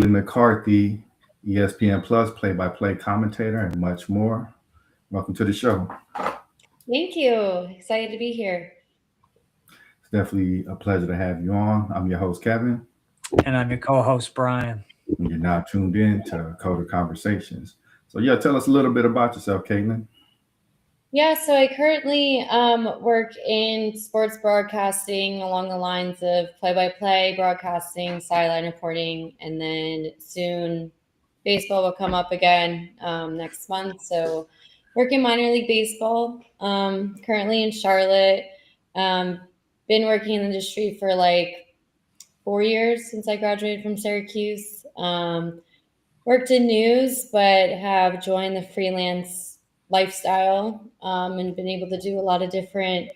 Katelyn McCarthy, ESPN Plus play-by-play commentator, and much more. Welcome to the show. Thank you. Excited to be here. It's definitely a pleasure to have you on. I'm your host, Kevin, And I'm your co-host, Brian. and you're now tuned in to Coder Conversations. So, yeah, tell us a little bit about yourself, Caitlin. Yeah, so I currently work in sports broadcasting along the lines of play-by-play broadcasting, sideline reporting, and then soon baseball will come up again next month. So working minor league baseball, currently in Charlotte. Um, been working in the industry for like 4 years since I graduated from Syracuse. Worked in news, but have joined the freelance lifestyle and been able to do a lot of different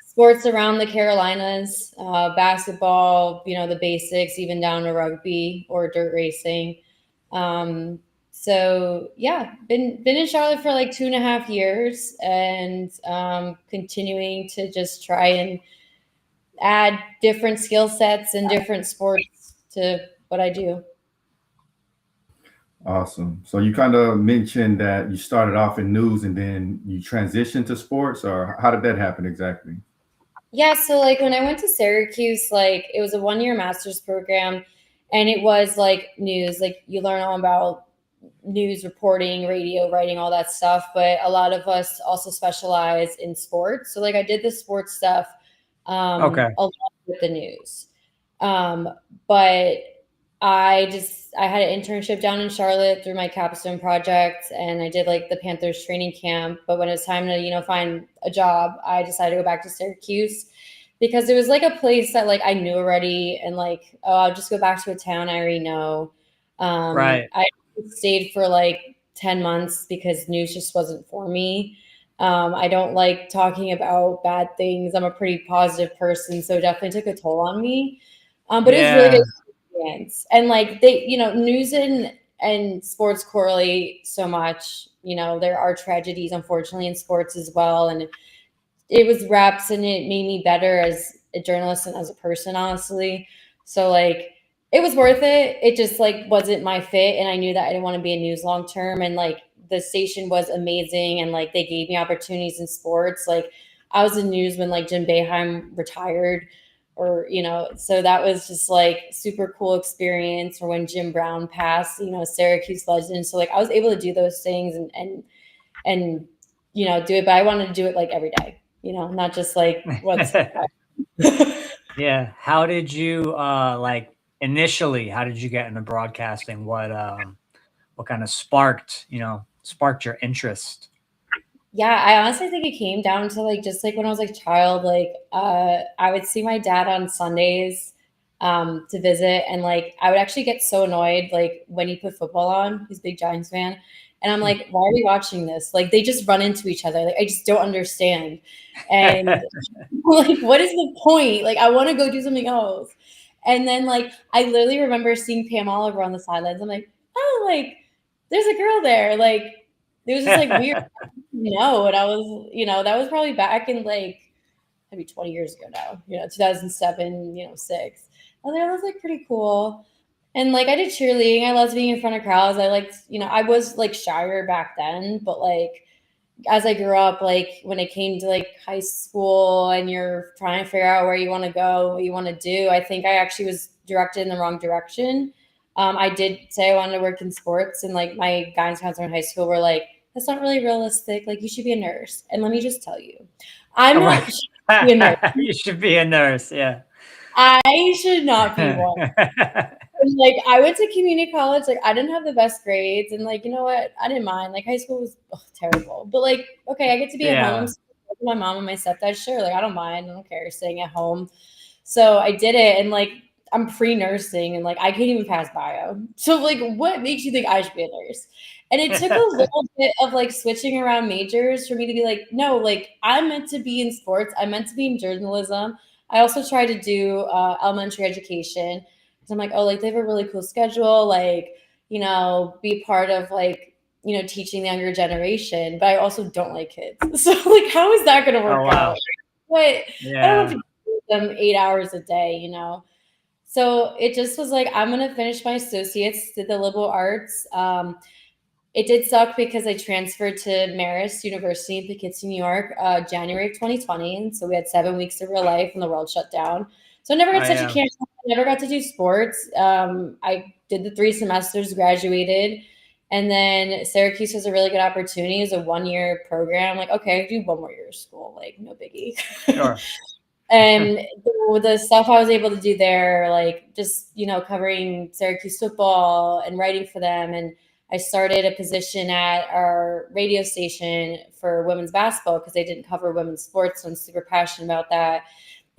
sports around the Carolinas, basketball, the basics, even down to rugby or dirt racing. Um, so yeah, been in Charlotte for like 2.5 years and continuing to just try and add different skill sets and different sports to what I do. Awesome. So, you kind of mentioned that you started off in news and then you transitioned to sports, or how did that happen exactly? Yeah, so like when I went to Syracuse, like it was a 1 year master's program and it was like news, like you learn all about news reporting, radio, writing, all that stuff. But a lot of us also specialize in sports. So like I did the sports stuff Okay. along with the news. Um, but I had an internship down in Charlotte through my capstone project and I did like the Panthers training camp. But when it was time to, find a job, I decided to go back to Syracuse because it was like a place that like I knew already and like, oh, I'll just go back to a town I already know. Right. I stayed for like 10 months because news just wasn't for me. I don't like talking about bad things. I'm a pretty positive person, so it definitely took a toll on me. But it was really Yeah. good experience. And like news and sports correlate so much. There are tragedies, unfortunately, in sports as well. And it was reps and it made me better as a journalist and as a person, honestly. So like it was worth it. It just like wasn't my fit. And I knew that I didn't want to be in news long term. And like the station was amazing and like they gave me opportunities in sports. Like I was in news when like Jim Boeheim retired or so that was just like super cool experience or when Jim Brown passed, Syracuse legend. So like I was able to do those things and do it, but I wanted to do it like every day, not just like what's Yeah. How did you like initially, how did you get into broadcasting? What kind of sparked your interest? Yeah, I honestly think it came down to like just like when I was like a child, like I would see my dad on Sundays to visit and like I would actually get so annoyed like when he put football on, he's a big Giants fan. And I'm like, why are we watching this? Like they just run into each other. Like I just don't understand. And like, what is the point? Like I want to go do something else. And then like I literally remember seeing Pam Oliver on the sidelines. I'm like, oh, like there's a girl there. Like it was just like weird. And I was, that was probably back in like maybe 20 years ago now, 2007, 6. I was like, that was like pretty cool. And like I did cheerleading. I loved being in front of crowds. I liked, I was like shyer back then, but like as I grew up, like when it came to like high school and you're trying to figure out where you want to go, what you want to do, I think I actually was directed in the wrong direction. I did say I wanted to work in sports, and like my guidance counselor in high school were like, "That's not really realistic. Like you should be a nurse." And let me just tell you, I'm All not right. be a nurse. You should be a nurse. Yeah. I should not be one. And, like I went to community college, like I didn't have the best grades, and like you know what, I didn't mind. Like high school was terrible, but like okay, I get to be at home. Yeah. So with my mom and my stepdad, sure, like I don't mind, I don't care staying at home. So I did it, and like I'm pre-nursing, and like I can't even pass bio. So like, what makes you think I should be a nurse? And it took a little bit of like switching around majors for me to be like, no, like I'm meant to be in sports. I'm meant to be in journalism. I also tried to do elementary education. So I'm like, oh, like they have a really cool schedule, like, be part of like, teaching the younger generation. But I also don't like kids. So like, how is that going to Oh work wow. out? But I don't Yeah. have to do them 8 hours a day, So it just was like, I'm going to finish my associates, did the liberal arts. It did suck because I transferred to Marist University in Poughkeepsie, New York, January of 2020. And so we had 7 weeks of real life and the world shut down. So I never got such a chance. I never got to do sports. I did the 3 semesters, graduated. And then Syracuse was a really good opportunity. It was a 1-year program. I'm like, okay, I do 1 more year of school. Like, no biggie. Sure. And the stuff I was able to do there, like just, covering Syracuse football and writing for them. And I started a position at our radio station for women's basketball because they didn't cover women's sports. So I'm super passionate about that.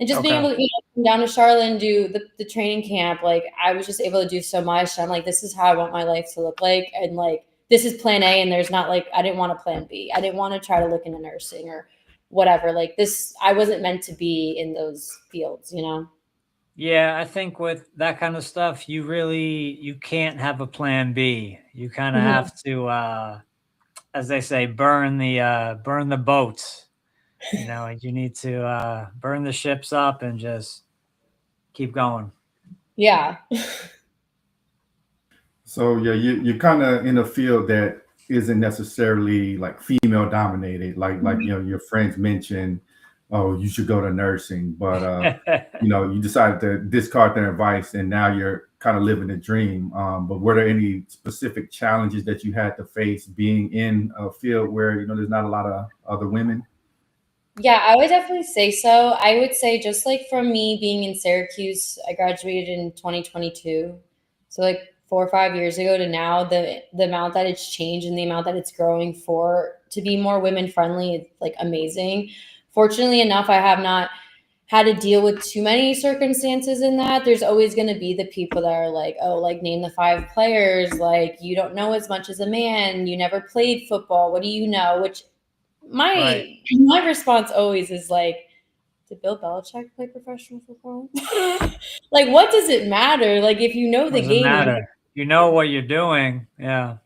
And just being able to come down to Charlotte and do the training camp, like I was just able to do so much. I'm like, this is how I want my life to look like. And like, this is plan A. And there's not like, I didn't want a plan B. I didn't want to try to look into nursing or whatever. Like this, I wasn't meant to be in those fields, Yeah, I think with that kind of stuff, you can't have a plan B. You kind of have to, as they say, burn the boats. You need to burn the ships up and just keep going. Yeah. So yeah, you're kind of in a field that isn't necessarily like female dominated, like your friends mentioned, oh, you should go to nursing, but you decided to discard their advice, and now you're kind of living a dream. But were there any specific challenges that you had to face being in a field where there's not a lot of other women? Yeah, I would definitely say so. I would say just like from me being in Syracuse, I graduated in 2022. So like 4 or 5 years ago to now, the amount that it's changed and the amount that it's growing for to be more women friendly, it's like amazing. Fortunately enough, I have not had to deal with too many circumstances in that. There's always going to be the people that are like, oh, like name the 5 players, like you don't know as much as a man, you never played football, what do you know? Which my response always is like, did Bill Belichick play professional football? Like, what does it matter? Like, if you know the Doesn't game, matter. You know what you're doing. Yeah.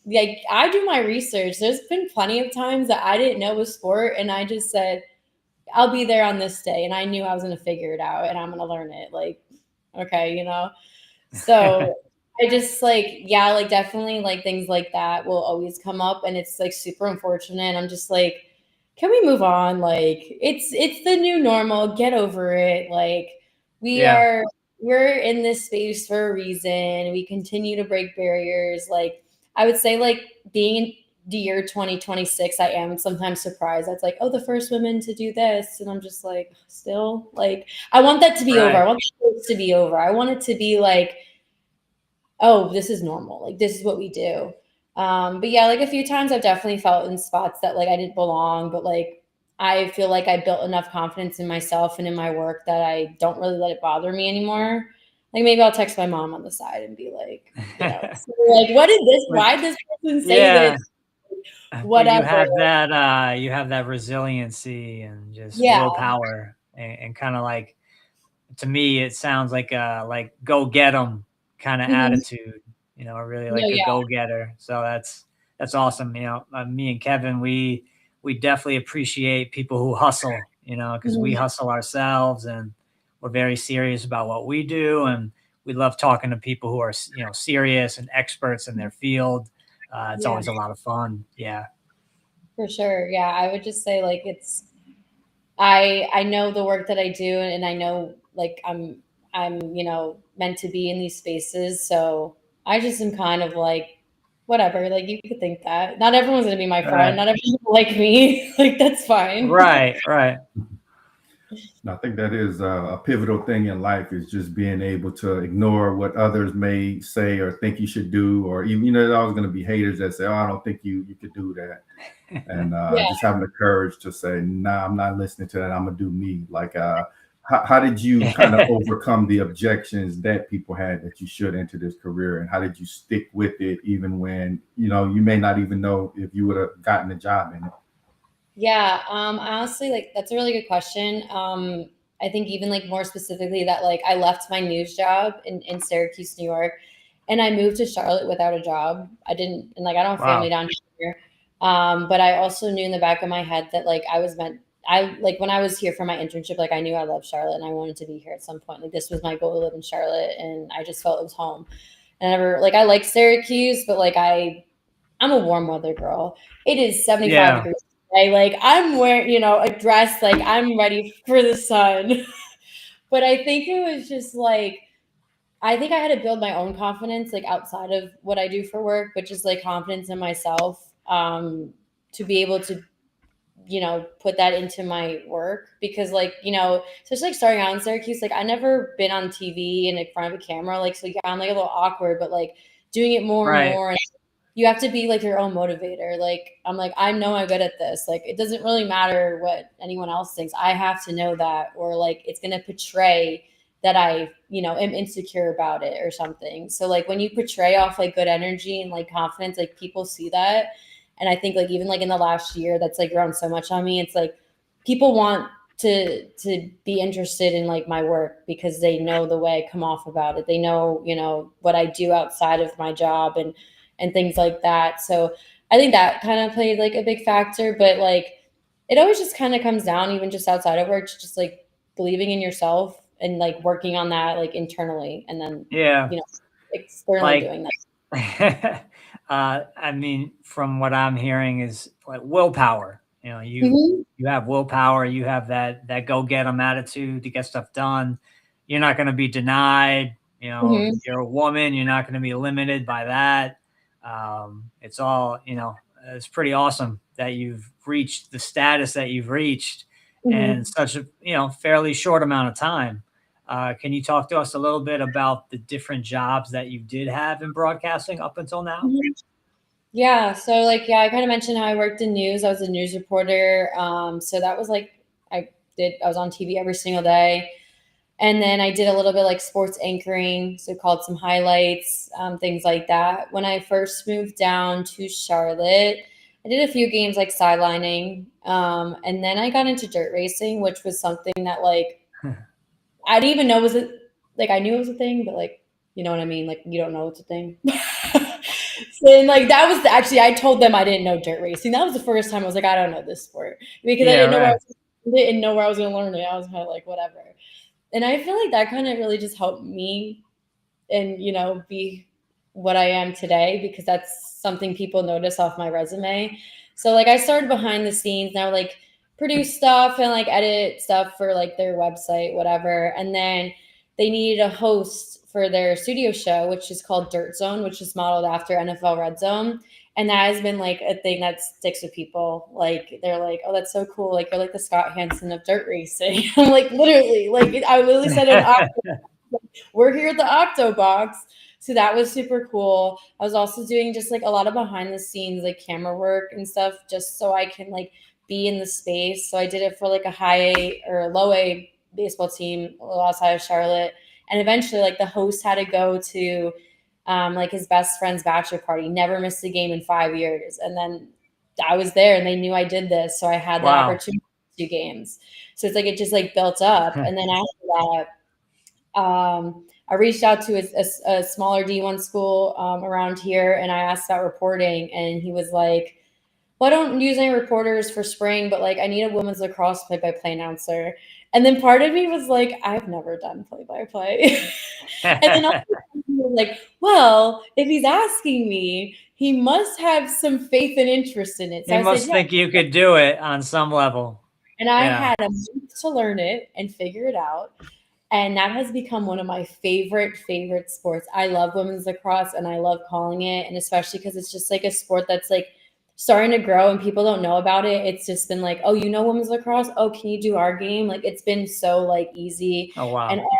like I do my research. There's been plenty of times that I didn't know a sport, and I just said, I'll be there on this day, and I knew I was going to figure it out, and I'm going to learn it. Like, okay, So I just like, yeah, like definitely like things like that will always come up, and it's like super unfortunate. And I'm just like, can we move on? Like it's the new normal. Get over it. Like we're in this space for a reason. We continue to break barriers. Like I would say like being in the year 2026, I am sometimes surprised. That's like, oh, the first women to do this. And I'm just like, still like, I want that to be over. I want this to be over. I want it to be like, oh, this is normal. Like, this is what we do. But yeah, like a few times I've definitely felt in spots that like I didn't belong, but like I feel like I built enough confidence in myself and in my work that I don't really let it bother me anymore. Like maybe I'll text my mom on the side and be like, so like, what is this? Why did this person say this? Whatever. You have that resiliency and just willpower and kind of like, to me, it sounds like go get 'em kind of attitude, I really like a go-getter. So that's awesome. Me and Kevin, we definitely appreciate people who hustle, because we hustle ourselves and we're very serious about what we do. And we love talking to people who are, serious and experts in their field. It's always a lot of fun. Yeah. For sure. Yeah. I would just say like, I know the work that I do, and I know like I'm meant to be in these spaces. So I just am kind of like, whatever, like you could think that. Not everyone's gonna be my friend, not everyone's gonna like me. Like that's fine. Right. I think that is a pivotal thing in life, is just being able to ignore what others may say or think you should do, or even, there's always going to be haters that say, oh, I don't think you could do that. And just having the courage to say, nah, I'm not listening to that. I'm going to do me. Like, how did you kind of overcome the objections that people had that you should enter this career? And how did you stick with it even when, you may not even know if you would have gotten a job in it? Yeah, honestly, like that's a really good question. I think even like more specifically that like I left my news job in Syracuse, New York, and I moved to Charlotte without a job. I didn't, and like I don't have family down here. But I also knew in the back of my head that like I was meant I like when I was here for my internship, like I knew I loved Charlotte and I wanted to be here at some point. Like this was my goal to live in Charlotte, and I just felt it was home. And I never like I like Syracuse, but like I'm a warm weather girl. It is 75 degrees today. Like I'm wearing, a dress, like I'm ready for the sun. But I think it was just like I think I had to build my own confidence, like outside of what I do for work, but just like confidence in myself, to be able to put that into my work because like, especially like starting out in Syracuse, like I never been on TV and in front of a camera. Like, so yeah, I'm like a little awkward, but like doing it more and more. And you have to be like your own motivator. Like, I'm like, I know I'm good at this. Like, it doesn't really matter what anyone else thinks. I have to know that, or like, it's going to portray that I, am insecure about it or something. So like when you portray off like good energy and like confidence, like people see that. And I think like even like in the last year, that's like grown so much on me. It's like people want to be interested in like my work because they know the way I come off about it. They know, what I do outside of my job and things like that. So I think that kind of played like a big factor, but like it always just kind of comes down, even just outside of work, to just like believing in yourself and like working on that like internally and then externally like, doing that. I mean, from what I'm hearing is like willpower. You have willpower. You have that go get 'em attitude to get stuff done. You're not going to be denied. You're a woman. You're not going to be limited by that. It's all it's pretty awesome that you've reached the status that you've reached in such a fairly short amount of time. Can you talk to us a little bit about the different jobs that you did have in broadcasting up until now? Yeah. So like, I kind of mentioned how I worked in news. I was a news reporter. So that was like, I was on TV every single day. And then I did a little bit like sports anchoring. So called some highlights, things like that. When I first moved down to Charlotte, I did a few games like sidelining. And then I got into dirt racing, which was something that like, I didn't even know I knew it was a thing, but like, you know what I mean? Like you don't know it's a thing. So and like that was actually I told them I didn't know dirt racing. That was the first time I was like, I don't know this sport because I didn't know where I was going to learn it. I was kind of like whatever. And I feel like that kind of really just helped me and be what I am today because that's something people notice off my resume. So like I started behind the scenes now, like produce stuff and like edit stuff for like their website, whatever. And then they needed a host for their studio show, which is called Dirt Zone, which is modeled after NFL Red Zone. And that has been like a thing that sticks with people. Like they're like, oh, that's so cool. Like you're like the Scott Hansen of dirt racing. I'm like, literally, like I literally said we're here at the Octo Box. So that was super cool. I was also doing just like a lot of behind the scenes, like camera work and stuff, just so I can like be in the space. So I did it for like a high A or a low A baseball team outside of Charlotte. And eventually like the host had to go to like his best friend's bachelor party, never missed a game in 5 years. And then I was there and they knew I did this. So I had that opportunity to do games. So it's like, it just like built up. And then after that, I reached out to a smaller D1 school around here and I asked about reporting and he was like, well, I don't use any reporters for spring, but like I need a women's lacrosse play-by-play announcer. And then part of me was like, I've never done play-by-play. And then I was like, well, if he's asking me, he must have some faith and interest in it. So he must think you could do it on some level. And I had a month to learn it and figure it out. And that has become one of my favorite sports. I love women's lacrosse and I love calling it. And especially because it's just like a sport that's like starting to grow and people don't know about it. It's just been like, oh, women's lacrosse? Oh, can you do our game? Like it's been so like easy. Oh, wow. And all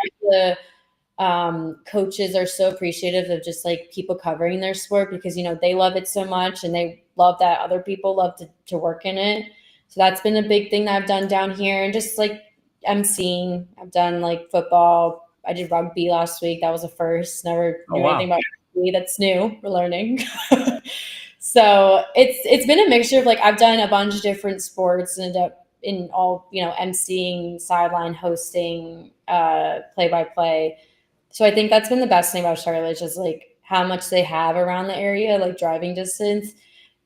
the coaches are so appreciative of just like people covering their sport because, they love it so much and they love that other people love to work in it. So that's been a big thing that I've done down here. And just like emceeing, I've done like football. I did rugby last week. That was a first. Never knew anything about rugby. That's new. We're learning. So it's been a mixture of like I've done a bunch of different sports and ended up in all emceeing, sideline hosting, play-by-play. So I think that's been the best thing about Charlotte, just like how much they have around the area, like driving distance.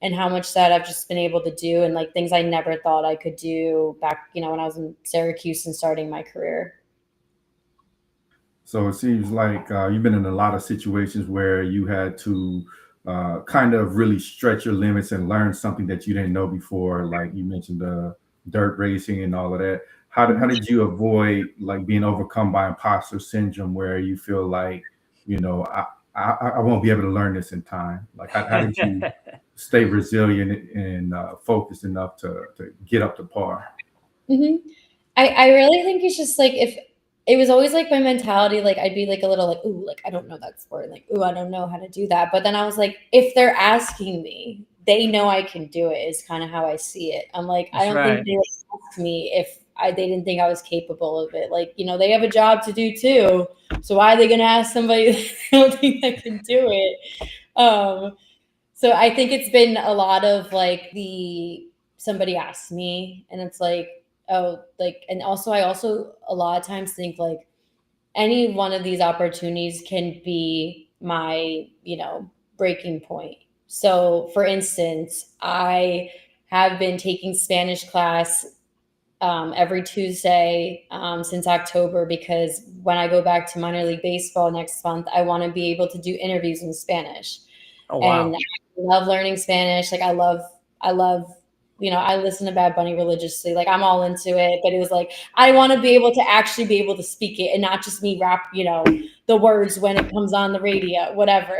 and how much that I've just been able to do, and like things I never thought I could do back, when I was in Syracuse and starting my career. So it seems like you've been in a lot of situations where you had to kind of really stretch your limits and learn something that you didn't know before. Like you mentioned the dirt racing and all of that. How did you avoid like being overcome by imposter syndrome where you feel like, I won't be able to learn this in time? Like how did you stay resilient and focused enough to get up to par? Hmm. I really think it's just like, if it was always like my mentality, like I'd be like a little like, ooh, like I don't know that sport, like, ooh, I don't know how to do that. But then I was like, if they're asking me, they know I can do it, is kind of how I see it. I'm like, I That's don't think right. they would ask me if they didn't think I was capable of it. Like, they have a job to do too. So why are they gonna ask somebody that they don't think I can do it? So I think it's been a lot of like somebody asked me, and it's like, oh, like, and also I also a lot of times think like any one of these opportunities can be my, breaking point. So for instance, I have been taking Spanish class every Tuesday since October, because when I go back to minor league baseball next month, I want to be able to do interviews in Spanish. Oh, wow. And I love learning Spanish. Like I love, I listen to Bad Bunny religiously. Like I'm all into it, but it was like, I want to be able to actually be able to speak it and not just me rap, the words when it comes on the radio, whatever.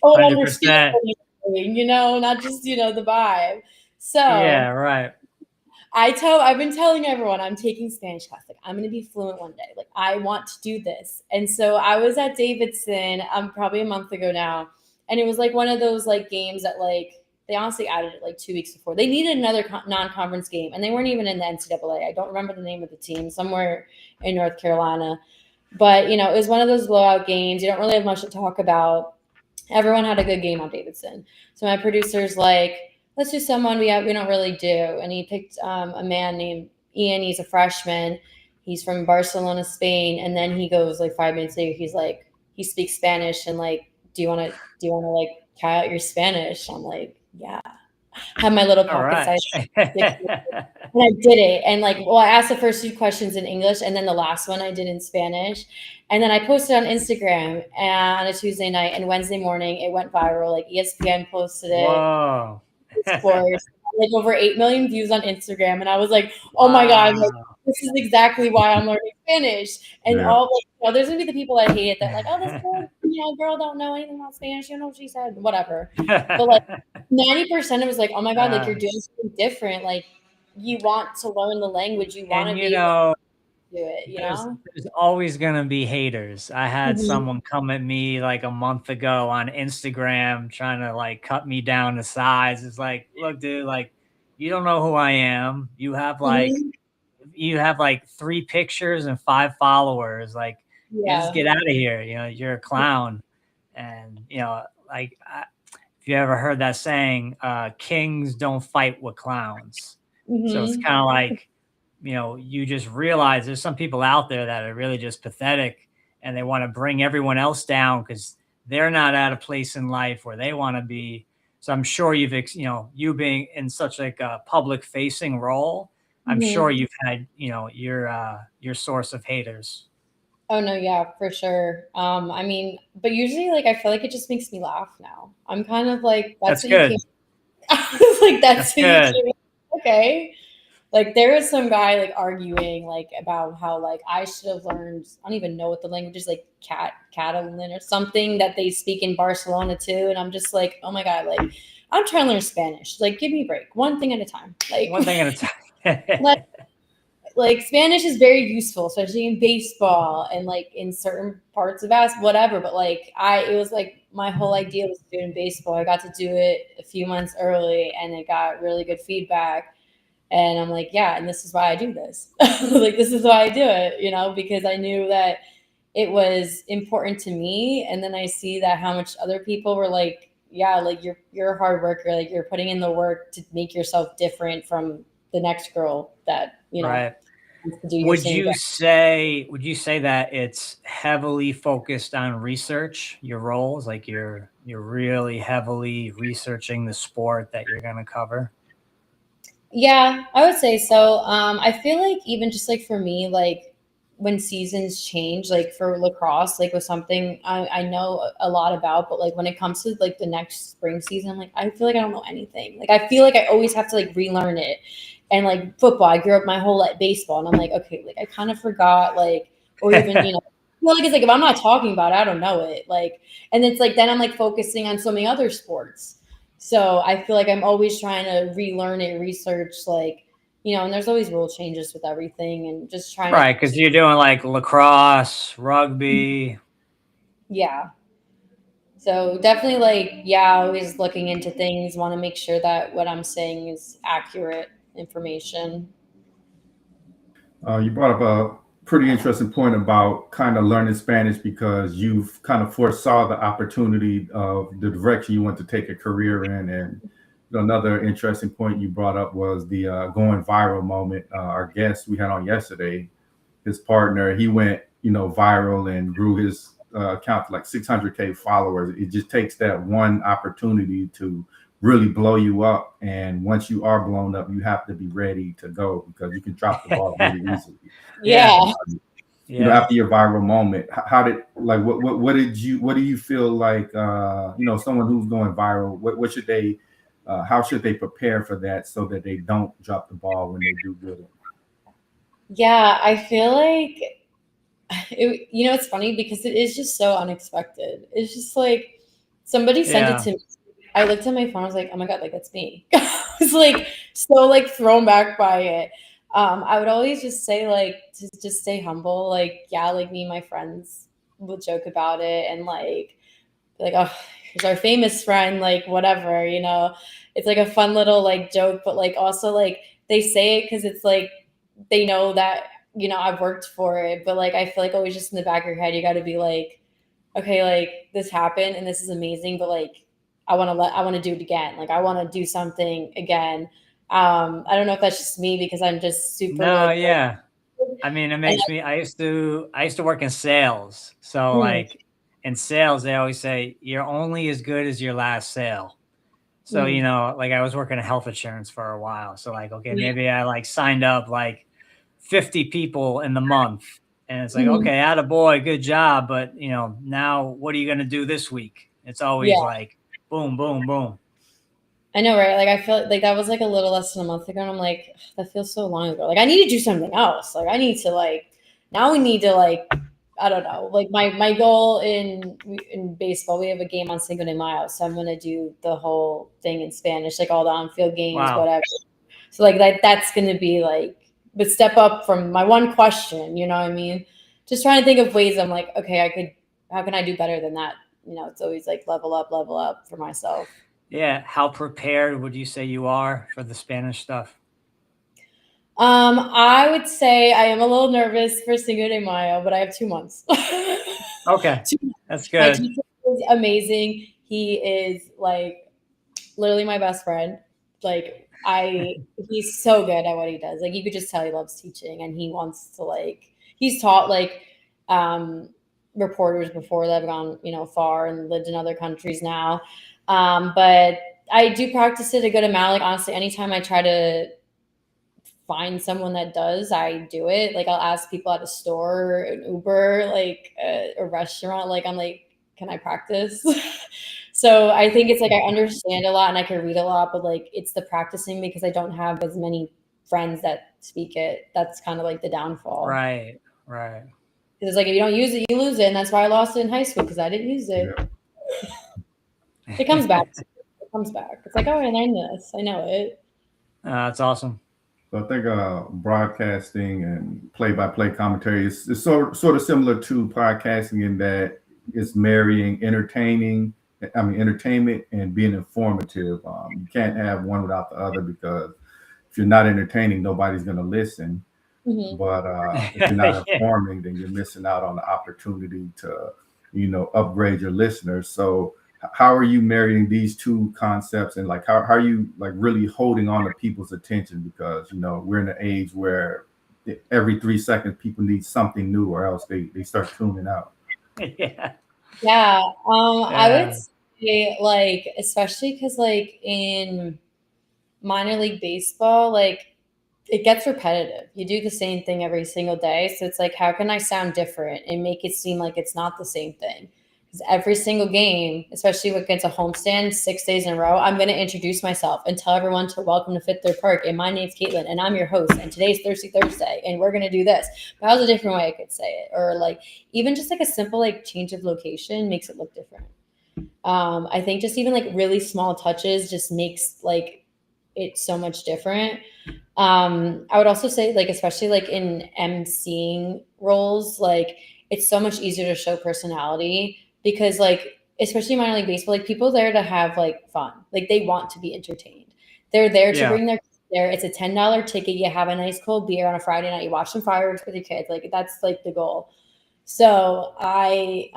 Oh, understand 100%. what you're doing, not just, the vibe. Yeah, So right. I've been telling everyone I'm taking Spanish class. Like I'm going to be fluent one day. Like I want to do this. And so I was at Davidson probably a month ago now. And it was like one of those like games that like, they honestly added it like 2 weeks before. They needed another non-conference game, and they weren't even in the NCAA. I don't remember the name of the team, somewhere in North Carolina. But, it was one of those blowout games. You don't really have much to talk about. Everyone had a good game on Davidson. So my producer's like, let's do someone we don't really do. And he picked a man named Ian. He's a freshman. He's from Barcelona, Spain. And then he goes like 5 minutes later, he's like, he speaks Spanish, and like, do you want to like try out your Spanish? I'm like, yeah. Have my little All pocket right. size. And I did it. And like, well, I asked the first 2 questions in English, and then the last one I did in Spanish. And then I posted on Instagram on a Tuesday night, and Wednesday morning it went viral. Like ESPN posted it. Whoa. Sports, like over 8 million views on Instagram. And I was like, oh my God, like, Wow. this is exactly why I'm learning Spanish. And Yeah. all like, there's gonna be the people that hate it, that like, oh, this girl don't know anything about Spanish. You know what she said, whatever. But like 90% of it was like, oh my God, like you're doing something different. Like you want to learn the language, you want to And be able to do it, there's always gonna be haters. I had Mhm. someone come at me like a month ago on Instagram trying to like cut me down to size. It's like, look, dude, like you don't know who I am. Mhm. You have like 3 pictures and 5 followers. Like you just Yeah. get out of here. You're a clown. And like if you ever heard that saying, kings don't fight with clowns. So it's Mhm. kind of like, you just realize there's some people out there that are really just pathetic, and they want to bring everyone else down because they're not at a place in life where they want to be. So I'm sure you being in such like a public facing role, I'm sure Mhm. you've had, your source of haters. Oh no, yeah, for sure. I mean, but usually like I feel like it just makes me laugh now. I'm kind of like, that's That's what you came. good. I was like, That's that's what you good. came. Okay. Like there was some guy like arguing like about how like I should have learned, I don't even know what the language is, like Catalan or something that they speak in Barcelona too. And I'm just like, oh my God, like I'm trying to learn Spanish. Like give me a break. One thing at a time. Like One thing at a let time. like Spanish is very useful, especially in baseball and like in certain parts of basketball, whatever. But like it was like my whole idea was doing baseball. I got to do it a few months early, and it got really good feedback. And I'm like, yeah, and this is why I do this. Like this is why I do it, because I knew that it was important to me. And then I see that how much other people were like, yeah, like you're a hard worker, like you're putting in the work to make yourself different from the next girl that. Right. to do your Would same you thing. say that it's heavily focused on research, your roles? Like you're really heavily researching the sport that you're gonna cover? Yeah, I would say so. I feel like even just like for me, like when seasons change, like for lacrosse, like was something I know a lot about, but like when it comes to like the next spring season, like I feel like I don't know anything. Like I feel like I always have to like relearn it. And like football, I grew up my whole like baseball, and I'm like, okay, like I kind of forgot, like, or even well, like it's like if I'm not talking about it, I don't know it. Like, and it's like then I'm like focusing on so many other sports. So I feel like I'm always trying to relearn it, research, like, and there's always rule changes with everything and just trying to, Right, because you're doing like lacrosse, rugby. yeah. So definitely like, yeah, always looking into things, want to make sure that what I'm saying is accurate information. You brought up a pretty interesting point about kind of learning Spanish because you've kind of foresaw the opportunity of the direction you want to take a career in. And another interesting point you brought up was the going viral moment. Our guest we had on yesterday, his partner, he went, viral and grew his account to like 600K followers. It just takes that one opportunity to really blow you up. And once you are blown up, you have to be ready to go because you can drop the ball really easily. Yeah. After your viral moment, how did like what do you feel like someone who's going viral, what should they how should they prepare for that so that they don't drop the ball when they do good? Yeah, I feel like it's funny because it is just so unexpected. It's just like somebody sent it to me. I looked at my phone. I was like, oh my God, like that's me. I was like so like thrown back by it. I would always just say like to just stay humble. Like, yeah, like me and my friends will joke about it and like, oh, here's our famous friend, like whatever, It's like a fun little like joke, but like also like they say it because it's like they know that I've worked for it, but like I feel like always just in the back of your head, you got to be like, okay, like this happened and this is amazing, but like I want to do it again. Like I want to do something again. I don't know if that's just me because I'm just super No, like. yeah. I mean, it makes me. I used to work in sales, so like in sales, they always say you're only as good as your last sale. So like I was working in health insurance for a while, so like okay, maybe I like signed up like 50 people in the month, and it's like okay, attaboy, good job, but now what are you gonna do this week? It's always like boom, boom, boom. I know, right? Like I feel like that was like a little less than a month ago, and I'm like, that feels so long ago. Like I need to do something else. Like I need to like now we need to like I don't know. Like my goal in baseball, we have a game on Cinco de Mayo, so I'm gonna do the whole thing in Spanish, like all the on-field games, whatever. So like that's gonna be like, but step up from my one question. You know what I mean? Just trying to think of ways. I'm like, okay, how can I do better than that? It's always like level up for myself. Yeah. How prepared would you say you are for the Spanish stuff? I would say I am a little nervous for Cinco de Mayo, but I have 2 months. Okay. That's good. My teacher is amazing. He is like literally my best friend. Like he's so good at what he does. Like you could just tell he loves teaching and he wants to he's taught reporters before that have gone, far and lived in other countries now. But I do practice it a good amount. Like honestly, anytime I try to find someone that does, I do it. Like I'll ask people at a store, an Uber, like a restaurant, like I'm like, can I practice? So I think it's like I understand a lot and I can read a lot, but like it's the practicing because I don't have as many friends that speak it. That's kind of like the downfall. Right. It's like if you don't use it, you lose it. And that's why I lost it in high school because I didn't use it. Yeah. It comes back. It's like, oh, I learned this. I know it. That's awesome. So I think broadcasting and play-by-play commentary is sort of similar to podcasting in that it's marrying entertainment and being informative. You can't have one without the other because if you're not entertaining, nobody's going to listen. Mm-hmm. But if you're not informing, then you're missing out on the opportunity to, upgrade your listeners. So how are you marrying these two concepts and how are you like really holding on to people's attention? Because, we're in an age where every 3 seconds people need something new, or else they start tuning out. Yeah. Yeah. I would say, like, especially because, like, in minor league baseball, like, it gets repetitive. You do the same thing every single day. So it's like, how can I sound different and make it seem like it's not the same thing? Because every single game, especially against a homestand, 6 days in a row, I'm going to introduce myself and tell everyone to welcome to Fifth Third Park. And my name's Katelyn, and I'm your host. And today's Thirsty Thursday, and we're going to do this. But that was a different way I could say it. Or like even just like a simple like change of location makes it look different. I think just even like really small touches just makes like it so much different. I would also say, like, especially like in emceeing roles, like it's so much easier to show personality because, like, especially minor league baseball, like people there to have like fun, like they want to be entertained. They're there to bring their kids there. It's a $10 ticket. You have a nice cold beer on a Friday night. You watch some fireworks with your kids. Like that's like the goal. So I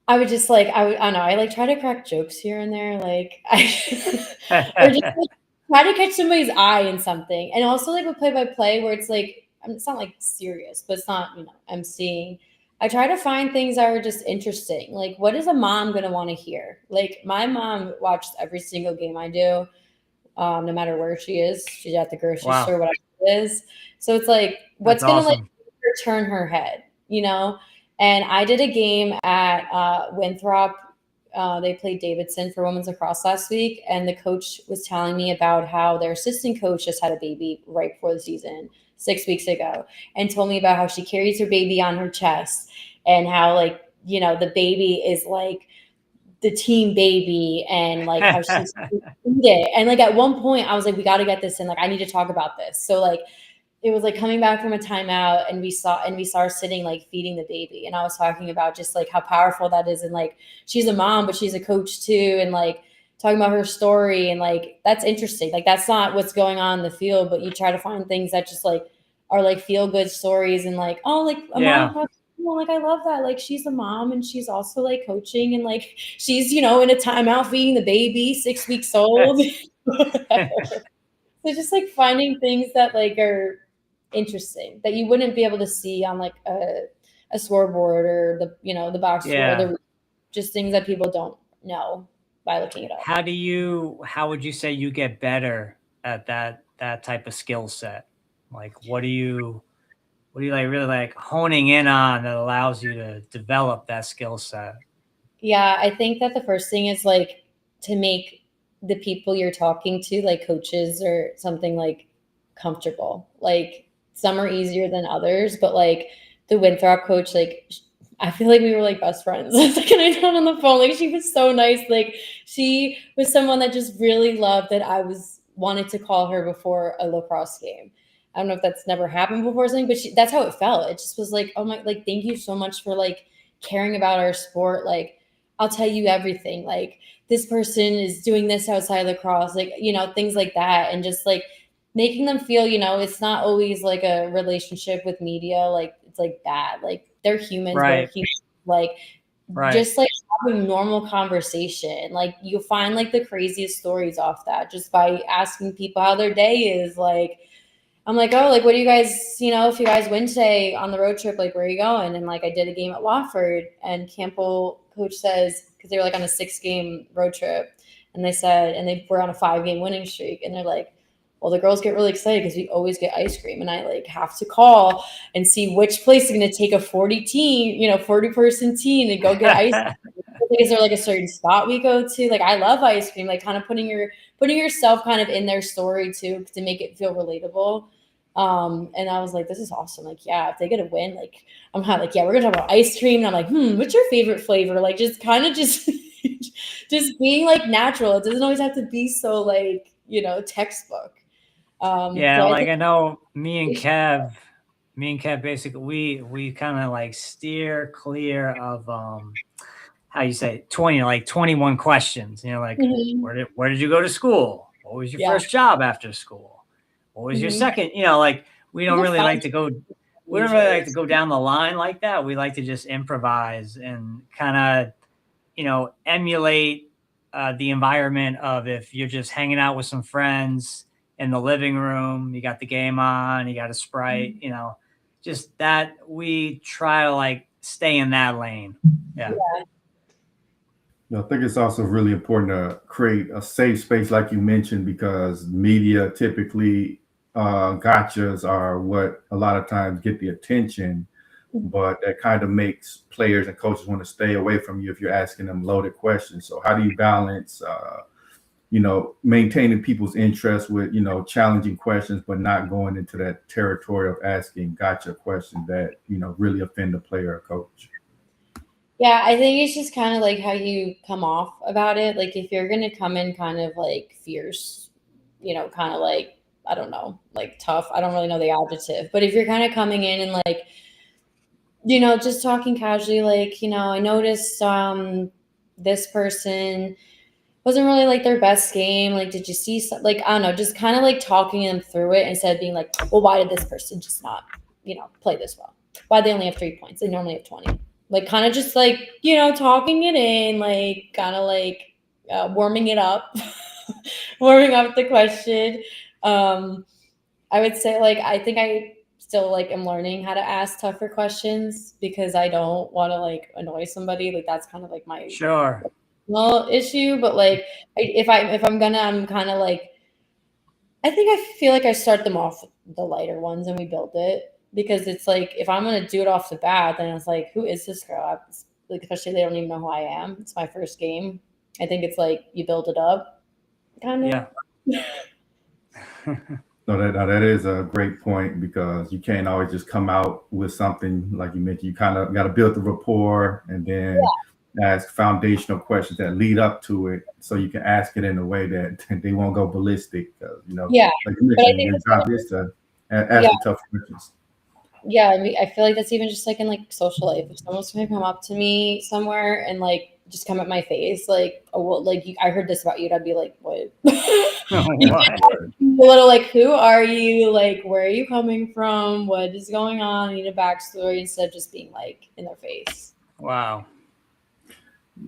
would just like I don't know, I like try to crack jokes here and there, like or just like try to catch somebody's eye in something. And also like with play-by-play where it's like it's not like serious, but it's not, emceeing. I try to find things that are just interesting. Like, what is a mom gonna want to hear? Like my mom watches every single game I do, no matter where she is. She's at the grocery store, whatever it is. So it's like, what's gonna like turn her head, And I did a game at Winthrop. They played Davidson for women's lacrosse last week, and the coach was telling me about how their assistant coach just had a baby right before the season 6 weeks ago, and told me about how she carries her baby on her chest and how, like, the baby is like the team baby, and like how she's it. And like at one point I was like, we got to get this in, like I need to talk about this. So like it was like coming back from a timeout, and we saw her sitting like feeding the baby, and I was talking about just like how powerful that is, and like she's a mom but she's a coach too, and like talking about her story, and like that's interesting. Like that's not what's going on in the field, but you try to find things that just like are like feel good stories, and like, oh, like a mom, like I love that, like she's a mom and she's also like coaching, and like she's in a timeout feeding the baby 6 weeks old. So just like finding things that like are interesting that you wouldn't be able to see on like a scoreboard or the box score, just things that people don't know by looking it up. How would you say you get better at that type of skill set? Like what are you like really like honing in on that allows you to develop that skill set? Yeah, I think that the first thing is like to make the people you're talking to, like coaches or something, like comfortable. Like some are easier than others, but like the Winthrop coach, like I feel like we were like best friends. Like, and I got on the phone, like she was so nice. Like she was someone that just really loved that I wanted to call her before a lacrosse game. I don't know if that's never happened before or something, but that's how it felt. It just was like, oh my, like, thank you so much for like caring about our sport. Like, I'll tell you everything. Like, this person is doing this outside lacrosse, like, things like that. And just like making them feel, it's not always like a relationship with media. Like, it's like that. Like, they're humans. Right. We're humans. Like, just like having normal conversation. Like, you'll find like the craziest stories off that just by asking people how their day is. Like, I'm like, oh, like, what do you guys, if you guys win today on the road trip, like, where are you going? And like, I did a game at Wofford, and Campbell coach says, because they were like on a 6-game road trip, and they said, and they were on a 5-game winning streak. And they're like, well, the girls get really excited because we always get ice cream. And I like have to call and see which place is going to take a 40-person team and go get ice cream. Is there like a certain spot we go to? Like, I love ice cream, like kind of putting yourself kind of in their story too, to make it feel relatable. And I was like, this is awesome. Like, yeah, if they get a win, like, I'm kind of like, yeah, we're gonna talk about ice cream. And I'm like, what's your favorite flavor? Like, just kind of just being like natural. It doesn't always have to be so like, textbook. Yeah, so like I know me and Kev basically we kind of like steer clear of how you say 21 questions, like where did you go to school? What was your first job after school? What was your second? Like we don't really like to go down the line like that. We like to just improvise and kind of emulate the environment of if you're just hanging out with some friends in the living room, you got the game on, you got a Sprite, you know, just that we try to like stay in that lane. Yeah. I think it's also really important to create a safe space, like you mentioned, because media typically gotchas are what a lot of times get the attention, but that kind of makes players and coaches want to stay away from you if you're asking them loaded questions. So how do you balance, maintaining people's interest with, challenging questions, but not going into that territory of asking gotcha questions that, really offend the player or coach? Yeah, I think it's just kind of like how you come off about it. Like if you're gonna come in kind of like fierce, kind of like, I don't know, like tough. I don't really know the adjective, but if you're kind of coming in and like, just talking casually, like, I noticed this person wasn't really like their best game. Like, did you see like, I don't know, just kind of like talking them through it instead of being like, well, why did this person just not, play this well? Why they only have 3 points? They normally have 20. Like, kind of just like, talking it in, like, kind of like warming it up, warming up the question. I would say, like, I think I still like am learning how to ask tougher questions because I don't want to like annoy somebody. Like, that's kind of like my issue. But like, if I'm gonna, I'm kind of like, I think I feel like I start them off with the lighter ones and we build it. Because it's like, if I'm going to do it off the bat, then it's like, who is this girl? Like, especially they don't even know who I am. It's my first game. I think it's like you build it up, kind of. Yeah. No, that is a great point because you can't always just come out with something like you mentioned. You kind of got to build the rapport and then ask foundational questions that lead up to it, so you can ask it in a way that they won't go ballistic. Yeah, like you mentioned, your job is to ask the tough questions. Yeah, I mean, I feel like that's even just like in like social life. If someone's gonna come up to me somewhere and like just come at my face, like, oh, well, like I heard this about you, I'd be like, what? What? A little like, who are you? Like, where are you coming from? What is going on? I need a backstory instead of just being like in their face. Wow.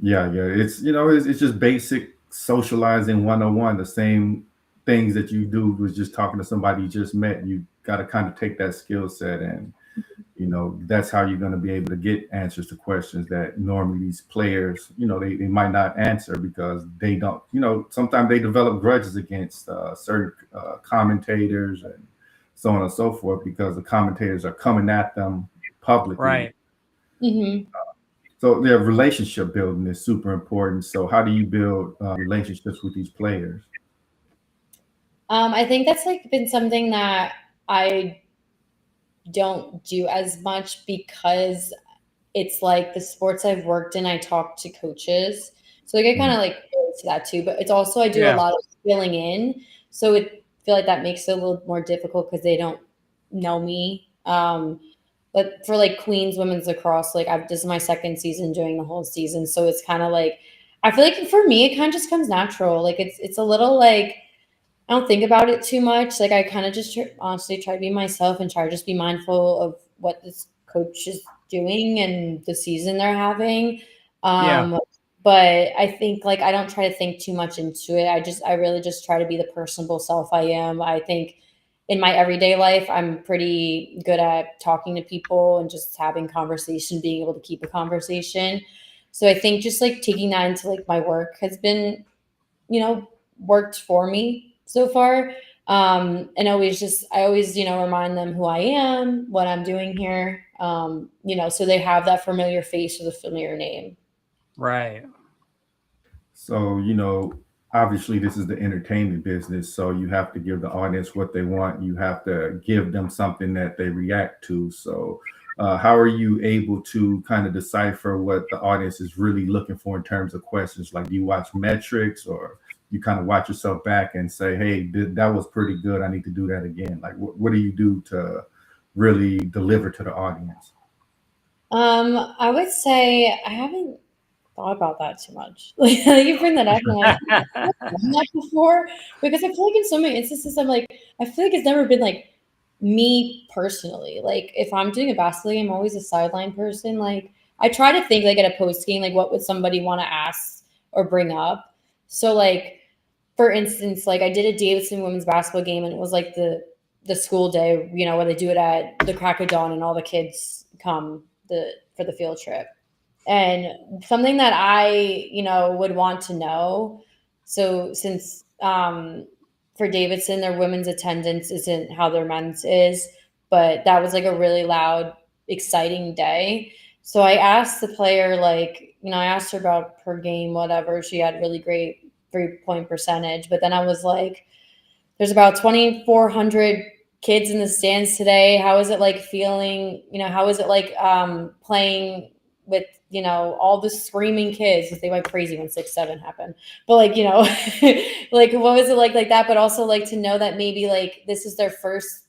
Yeah. It's just basic socializing 101. The same things that you do was just talking to somebody you just met. You got to kind of take that skill set and that's how you're going to be able to get answers to questions that normally these players they might not answer because they don't sometimes they develop grudges against certain commentators and so on and so forth because the commentators are coming at them publicly. Right. Mm-hmm. So their relationship building is super important. So how do you build relationships with these players? I think that's like been something that I don't do as much because it's like the sports I've worked in, I talk to coaches. So like I kind of like to that too, but it's also I do a lot of filling in. So it feel like that makes it a little more difficult because they don't know me. But for like Queens women's lacrosse, like this is my second season doing the whole season. So it's kind of like I feel like for me it kind of just comes natural. Like it's a little like I don't think about it too much. Like I kind of just honestly try to be myself and try to just be mindful of what this coach is doing and the season they're having. But I think like I don't try to think too much into it. I really just try to be the personable self I am. I think in my everyday life, I'm pretty good at talking to people and just having conversation, being able to keep a conversation. So I think just like taking that into like my work has been, worked for me so far. And I always, remind them who I am, what I'm doing here, so they have that familiar face or the familiar name. Right. So, obviously this is the entertainment business. So you have to give the audience what they want. You have to give them something that they react to. So how are you able to kind of decipher what the audience is really looking for in terms of questions? Like, do you watch metrics or you kind of watch yourself back and say, hey, that was pretty good. I need to do that again. Like, what do you do to really deliver to the audience? I would say I haven't thought about that too much. Like you bring that up, and I've done that before because I feel like in so many instances, I'm like, I feel like it's never been like me personally. Like if I'm doing a basketball game, I'm always a sideline person. Like I try to think like at a post game, like what would somebody want to ask or bring up. So like for instance, like I did a Davidson women's basketball game, and it was like the school day, you know, where they do it at the crack of dawn and all the kids come for the field trip. And something that I, you know, would want to know. So since for Davidson, their women's attendance isn't how their men's is, but that was like a really loud, exciting day. So I asked the player, like, you know, I asked her about per game, whatever. She had really great 3-point percentage. But then I was like, there's about 2,400 kids in the stands today. How is it like feeling, you know, how is it like playing with, you know, all the screaming kids? They went crazy when 6-7 happened. But like, you know, like what was it like that? But also like to know that maybe like this is their first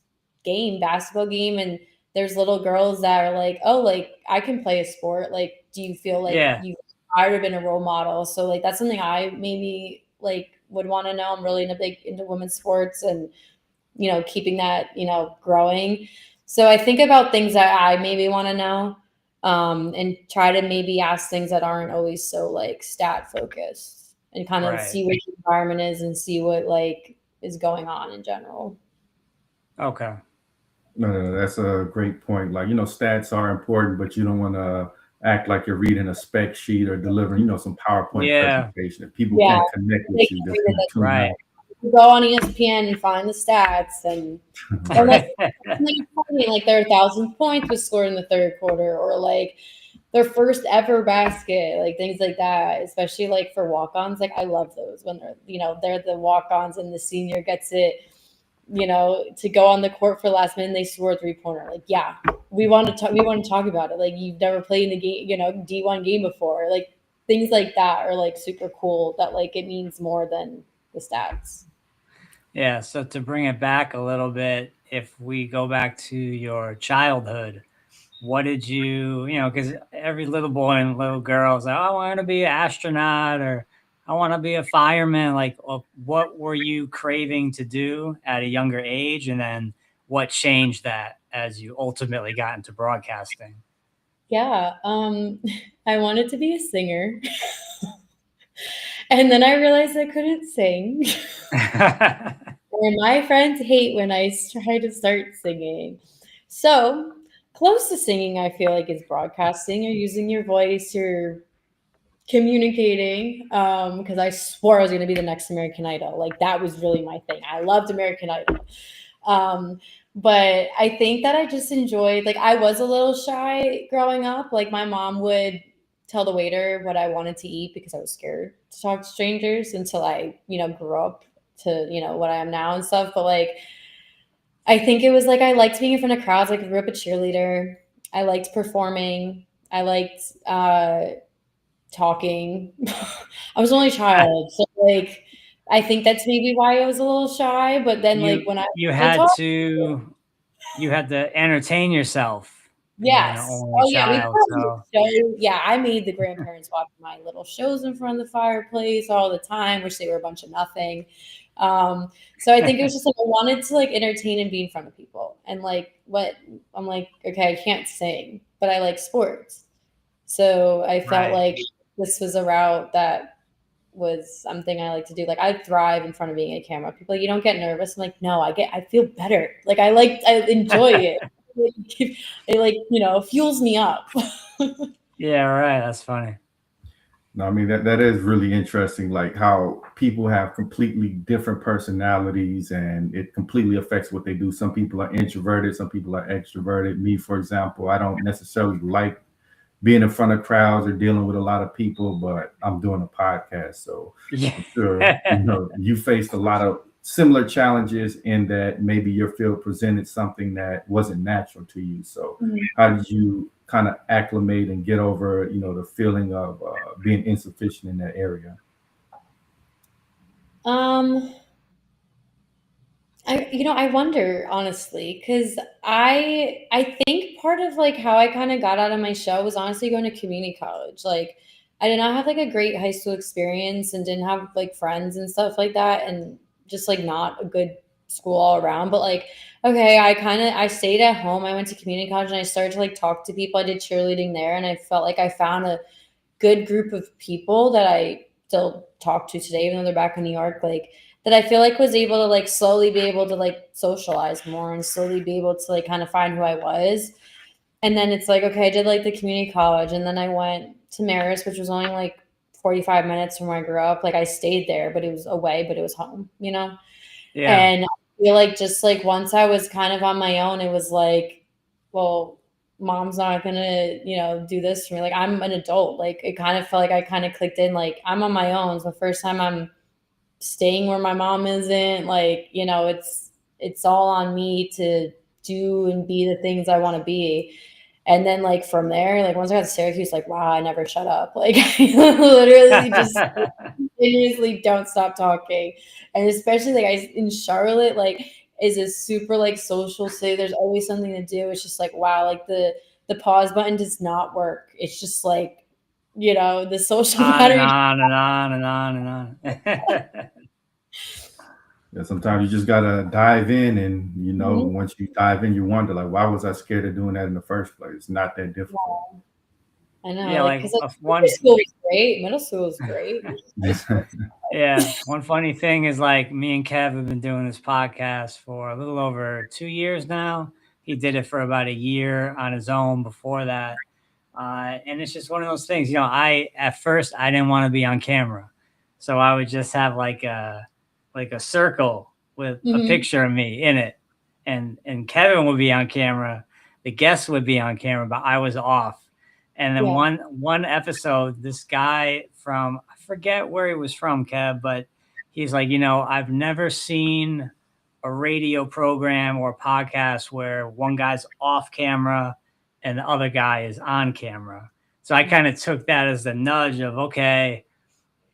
basketball game, and there's little girls that are like, oh, like I can play a sport. Like, do you feel like you I would have been a role model? So like that's something I maybe like would want to know. I'm really into women's sports, and you know, keeping that, you know, growing. So I think about things that I maybe want to know, and try to maybe ask things that aren't always so like stat focused, and kind of see what the environment is and see what like is going on in general. Okay. No, that's a great point. Like, you know, stats are important, but you don't want to act like you're reading a spec sheet or delivering, you know, some PowerPoint presentation. If people can't connect with you, they're going to tune out. You go on ESPN and find the stats, and like, like their 1,000th point was scored in the third quarter, or like their first ever basket, like things like that. Especially like for walk-ons, like I love those when they're, you know, they're the walk-ons and the senior gets it, you know, to go on the court for last minute, they score a 3-pointer. Like, yeah, we want to talk about it. Like, you've never played in the game, you know, D1 game before. Like things like that are like super cool. That like it means more than the stats. Yeah. So to bring it back a little bit, if we go back to your childhood, what did you know, because every little boy and little girl is like, oh, I want to be an astronaut, or I want to be a fireman. Like, what were you craving to do at a younger age? And then what changed that as you ultimately got into broadcasting? Yeah. I wanted to be a singer. And then I realized I couldn't sing. And my friends hate when I try to start singing. So close to singing, I feel like, is broadcasting. You're using your voice, you're communicating. Because I swore I was going to be the next American Idol. Like that was really my thing. I loved American Idol. But I think that I just enjoyed, like I was a little shy growing up. Like my mom would tell the waiter what I wanted to eat because I was scared to talk to strangers until I, you know, grew up to, you know, what I am now and stuff. But like, I think it was like, I liked being in front of crowds. Like I grew up a cheerleader. I liked performing. I liked talking. I was only a child. So like, I think that's maybe why I was a little shy. But then like when you had to entertain yourself. Yes. Oh yeah. Yeah, I made the grandparents watch my little shows in front of the fireplace all the time, which they were a bunch of nothing. So I think it was just like I wanted to like entertain and be in front of people. And like what I'm like, okay, I can't sing, but I like sports. So I felt like this was a route that was something I like to do. Like I thrive in front of being a camera. People like, you don't get nervous. I'm like, no, I feel better. Like I enjoy it. It like, you know, fuels me up. Yeah, right. That's funny. No, I mean that is really interesting, like how people have completely different personalities and it completely affects what they do. Some people are introverted, some people are extroverted. Me, for example, I don't necessarily like being in front of crowds or dealing with a lot of people, but I'm doing a podcast, so I'm sure you know you faced a lot of similar challenges in that maybe your field presented something that wasn't natural to you. So how did you kind of acclimate and get over, you know, the feeling of being insufficient in that area? I wonder honestly, because I think part of like how I kind of got out of my shell was honestly going to community college. Like I did not have like a great high school experience and didn't have like friends and stuff like that, and just like not a good school all around. But like, okay, I stayed at home. I went to community college and I started to like talk to people. I did cheerleading there, and I felt like I found a good group of people that I still talk to today, even though they're back in New York, like that I feel like was able to like slowly be able to like socialize more and slowly be able to like kind of find who I was. And then it's like, okay, I did like the community college, and then I went to Marist, which was only like 45 minutes from where I grew up. Like I stayed there, but it was away, but it was home, you know? Yeah. And I feel like just like once I was kind of on my own, it was like, well, mom's not gonna, you know, do this for me. Like I'm an adult. Like it kind of felt like I kind of clicked in, like I'm on my own. It's the first time I'm staying where my mom isn't. Like, you know, it's all on me to do and be the things I want to be. And then like from there, like once I got to Syracuse, like wow, I never shut up. Like I literally just continuously don't stop talking. And especially like in Charlotte, like is a super like social city. There's always something to do. It's just like wow, like the pause button does not work. It's just like, you know, the social battery. On and on and on and on. Yeah, sometimes you just gotta dive in, and you know, Mhm. once you dive in, you wonder like, why was I scared of doing that in the first place? It's not that difficult. I know, Yeah, like like because like one. middle school was great. Middle school was great. High school. Yeah, one funny thing is like me and Kev have been doing this podcast for a little over 2 years now. He did it for about a year on his own before that. And it's just one of those things, you know, at first I didn't want to be on camera. So I would just have like a circle with a Mhm. picture of me in it. And Kevin would be on camera, the guest would be on camera, but I was off. And then Yeah. one episode, this guy from, I forget where he was from, Kev, but he's like, you know, I've never seen a radio program or podcast where one guy's off camera and the other guy is on camera. So I kind of took that as the nudge of, okay,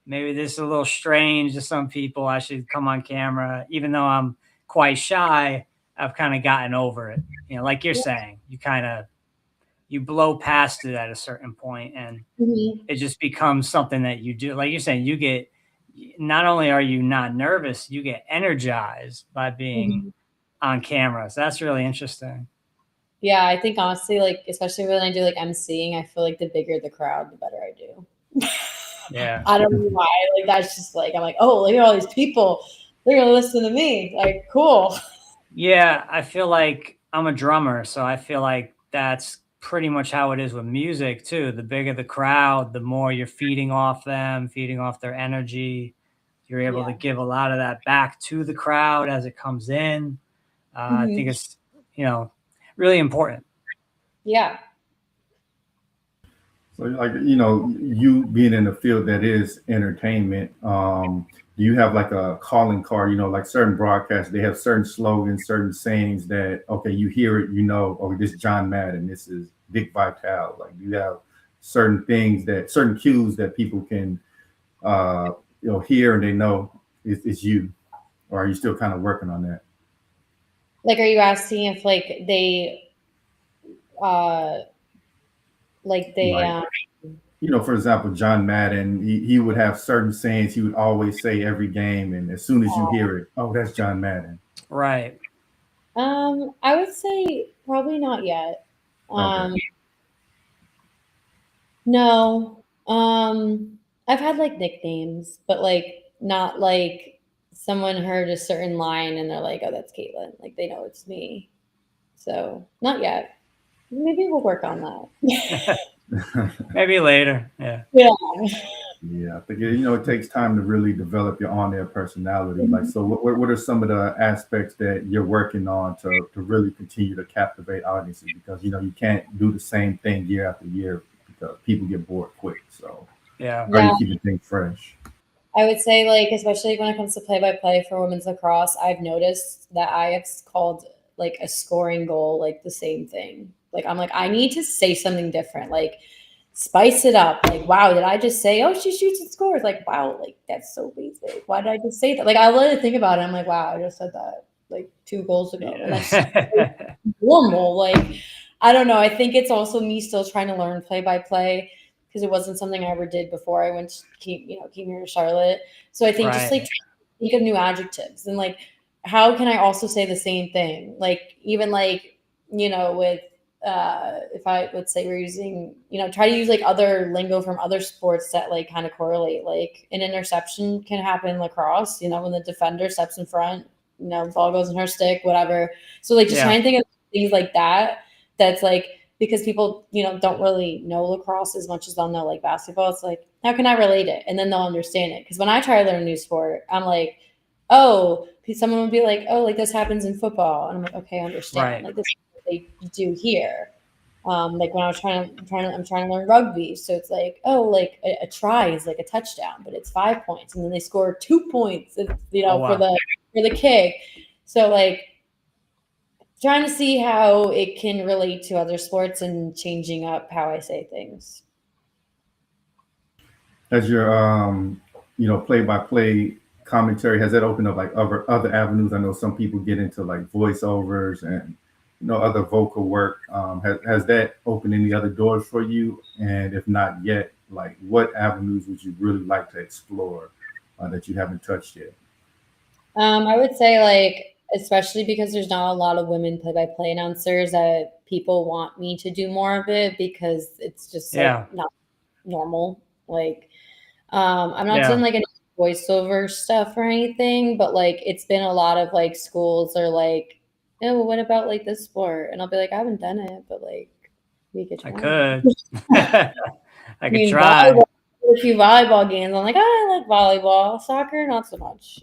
maybe this is a little strange to some people. I should come on camera. Even though I'm quite shy, I've kind of gotten over it. You know, like you're saying, you blow past it at a certain point and Mhm. it just becomes something that you do. Like you're saying, you get, not only are you not nervous, you get energized by being Mhm. on camera. So that's really interesting. Yeah, I think honestly, like especially when I do like emceeing, I feel like the bigger the crowd, the better I do. Yeah. I don't know why. Like that's just like I'm like, oh, look at all these people. They're gonna listen to me. Like, cool. Yeah, I feel like I'm a drummer, so I feel like that's pretty much how it is with music too. The bigger the crowd, the more you're feeding off them, feeding off their energy. You're able to Yeah. give a lot of that back to the crowd as it comes in. I think Mhm. it's, you know, really important. Yeah. So, like, you know, you being in a field that is entertainment, do you have like a calling card? You know, like certain broadcasts, they have certain slogans, certain sayings that, okay, you hear it, you know, oh, this is John Madden, this is Dick Vitale. Like, do you have certain things that, certain cues that people can, uh, you know, hear and they know it's you? Or are you still kind of working on that? Like, are you asking if uh they Like, you know, for example, John Madden, he would have certain sayings he would always say every game. And as soon as you hear it, oh, that's John Madden. Right. I would say probably not yet. Okay. No. I've had like nicknames, but like not like someone heard a certain line and they're like, oh, that's Katelyn. Like they know it's me. So not yet. Maybe we'll work on that. Maybe later. Yeah. Yeah. Yeah, I think you know it takes time to really develop your on-air personality. Like, so what are some of the aspects that you're working on to really continue to captivate audiences? Because you know you can't do the same thing year after year because people get bored quick. So Yeah. how are Yeah. you keeping things fresh? I would say like, especially when it comes to play-by-play for women's lacrosse, I've noticed that I have called like a scoring goal, like the same thing. Like, I'm like, I need to say something different. Like, spice it up. Like, wow, did I just say, oh, she shoots and scores? Like, wow, like that's so basic. Why did I just say that? Like, I let it think about it. I'm like, wow, I just said that like 2 goals ago. And that's Yeah. normal. Like, I don't know. I think it's also me still trying to learn play by play because it wasn't something I ever did before I came here to Charlotte. So I think just Right. like think of new adjectives and like how can I also say the same thing? Like even like, you know, with if I, let's say we're using, try to use like other lingo from other sports that like kind of correlate, like an interception can happen in lacrosse, when the defender steps in front, ball goes in her stick, whatever. So like just trying to think of things like that. That's like, because people, don't really know lacrosse as much as they'll know like basketball. It's like, how can I relate it? And then they'll understand it. Because when I try to learn a new sport, I'm like, oh, someone would be like, oh, like this happens in football. And I'm like, okay, I understand. Right. Like this is what they do here. Like when I was I'm trying to learn rugby. So it's like, oh, like a try is like a touchdown, but it's 5 points. And then they score 2 points, for the kick. So like, trying to see how it can relate to other sports and changing up how I say things. As your play-by-play commentary, has that opened up like other avenues? I know some people get into like voiceovers and other vocal work. Has that opened any other doors for you? And if not yet, like what avenues would you really like to explore that you haven't touched yet? I would say like, especially because there's not a lot of women play-by-play announcers, that people want me to do more of it because it's just like not normal. Like, I'm not doing like any voiceover stuff or anything, but like it's been a lot of like schools are like, oh, well, what about like this sport? And I'll be like, I haven't done it, but like we could try. I could try. A few volleyball games. I'm like, oh, I like volleyball. Soccer, not so much.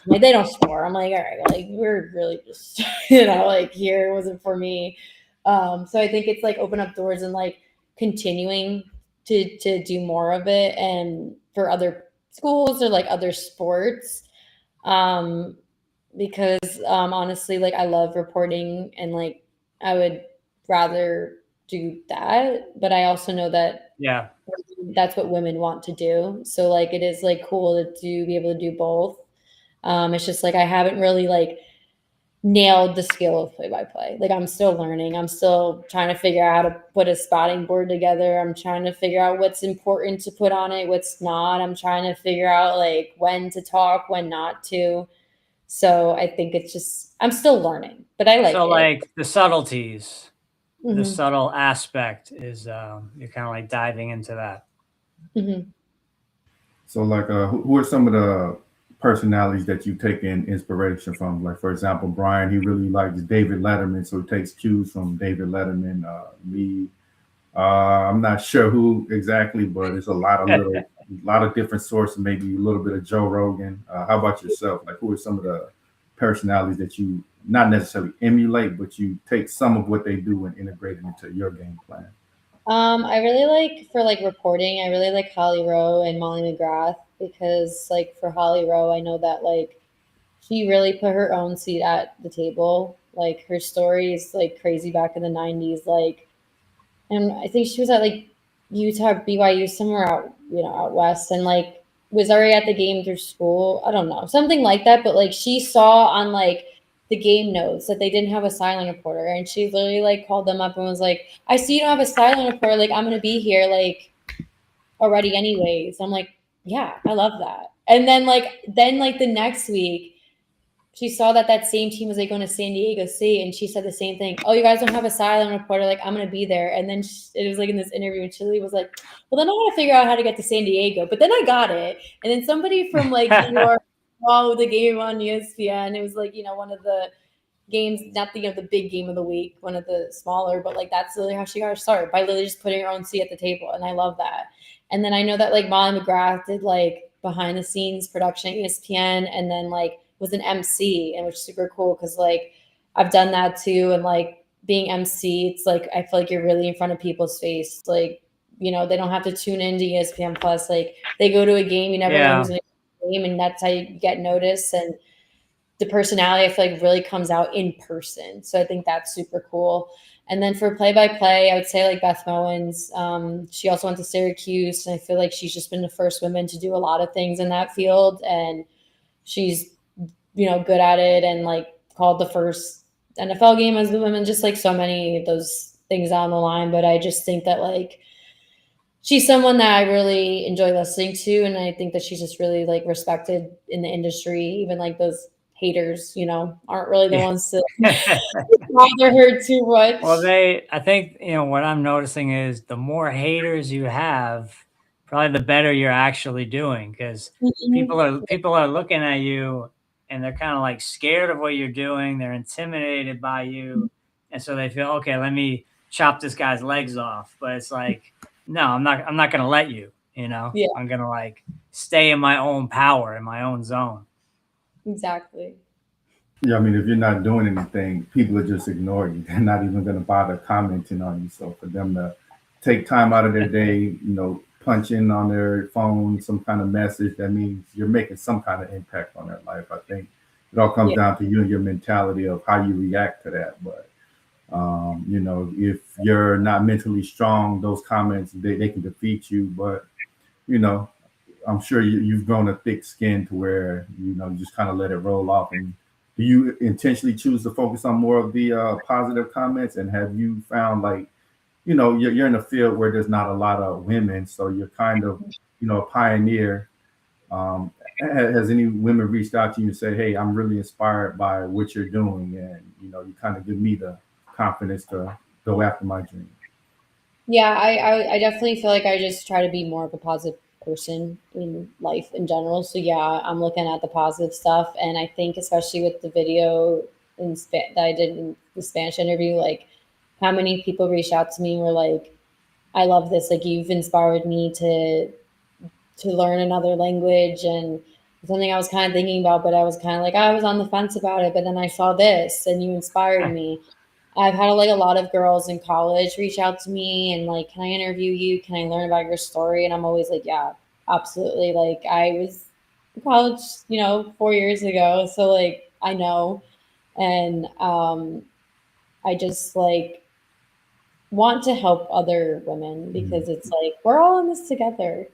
Like they don't score. I'm like, all right, like we're really just like here wasn't for me. So I think it's like open up doors and like continuing to do more of it and for other schools or like other sports. Because honestly, like I love reporting and like I would rather do that, but I also know that that's what women want to do. So like it is like cool to be able to do both. It's just like I haven't really like nailed the skill of play-by-play. Like I'm still learning. I'm still trying to figure out how to put a spotting board together. I'm trying to figure out what's important to put on it, what's not. I'm trying to figure out like when to talk, when not to. So I think it's just I'm still learning, but I like it. So like the subtleties, the subtle aspect is you're kind of like diving into that. So like who are some of the personalities that you take in inspiration from? Like for example, Brian, he really likes David Letterman, so he takes cues from David Letterman. Me, I'm not sure who exactly, but it's a lot of different sources, maybe a little bit of Joe Rogan. How about yourself? Like who are some of the personalities that you not necessarily emulate, but you take some of what they do and integrate it into your game plan? I really like for like reporting, I really like Holly Rowe and Molly McGrath because like for Holly Rowe, I know that like she really put her own seat at the table. Like her story is like crazy back in the 90s. Like, and I think she was at like Utah, BYU, somewhere out west, and like was already at the game through school. I don't know, something like that. But like she saw on like the game notes that they didn't have a silent reporter, and she literally like called them up and was like, "I see you don't have a silent reporter. Like I'm gonna be here like already anyways." I'm like, "Yeah, I love that." And then the next week, she saw that same team was like going to San Diego State, and she said the same thing. "Oh, you guys don't have a silent reporter. Like I'm gonna be there." And then it was like in this interview, and Chile was like, "Well, then I want to figure out how to get to San Diego." But then I got it, and then somebody from like New York followed the game on ESPN. It was like one of the games, not the big game of the week, one of the smaller, but like that's literally how she got her start, by literally just putting her own seat at the table, and I love that. And then I know that like Molly McGrath did like behind the scenes production at ESPN, and then like was an MC, and which is super cool because like I've done that too, and like being MC, it's like I feel like you're really in front of people's face. Like they don't have to tune into ESPN Plus. Like they go to a game, you never know who's in the game, and that's how you get noticed. And the personality I feel like really comes out in person. So I think that's super cool. And then for play-by-play, I would say like Beth Mowins. She also went to Syracuse, and I feel like she's just been the first woman to do a lot of things in that field, and she's good at it, and like called the first NFL game as the women, just like so many of those things on the line. But I just think that like she's someone that I really enjoy listening to, and I think that she's just really like respected in the industry, even like those haters, you know, aren't really the ones to bother her too much. Well, I think, you know, what I'm noticing is the more haters you have, probably the better you're actually doing, because people are looking at you and they're kind of like scared of what you're doing. They're intimidated by you. And so they feel, okay, let me chop this guy's legs off. But it's like, no, I'm not going to let you, you know, Yeah, I'm going to like stay in my own power, in my own zone. exactly. Yeah, I mean, if you're not doing anything, people are just ignoring you. They're not even going to bother commenting on you. So for them to take time out of their day, punch in on their phone some kind of message, that means you're making some kind of impact on their life. I think it all comes Yeah. down to you and your mentality of how you react to that. But if you're not mentally strong, those comments they can defeat you. But you know, I'm sure you've grown a thick skin to where you just kind of let it roll off. And do you intentionally choose to focus on more of the positive comments? And have you found, like, you're in a field where there's not a lot of women, so you're kind of a pioneer. Has any women reached out to you and say, "Hey, I'm really inspired by what you're doing," and you kind of give me the confidence to go after my dream? Yeah, I definitely feel like I just try to be more of a positive person in life in general. So yeah, I'm looking at the positive stuff, and I think especially with the video that I did in the Spanish interview, like how many people reached out to me and were like, "I love this. Like you've inspired me to learn another language," and something I was kind of thinking about, but I was kind of like I was on the fence about it, but then I saw this, and you inspired me. I've had like a lot of girls in college reach out to me and like, can I interview you? Can I learn about your story? And I'm always like, yeah, absolutely. Like I was in college, 4 years ago. So like I know. And I just like want to help other women because it's like we're all in this together.